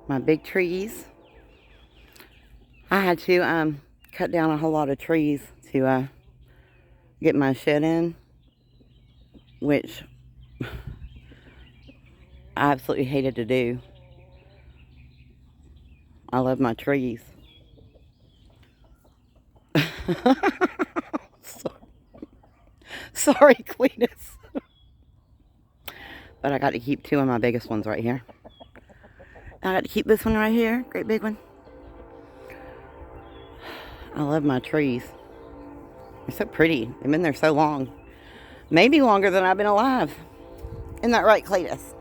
my big trees. I had to cut down a whole lot of trees to get my shed in, which I absolutely hated to do. I love my trees. Sorry, Cletus. But I got to keep two of my biggest ones right here. I got to keep this one right here, great big one. I love my trees. They're so pretty. They've been there so long. Maybe longer than I've been alive. Isn't that right, Cletus?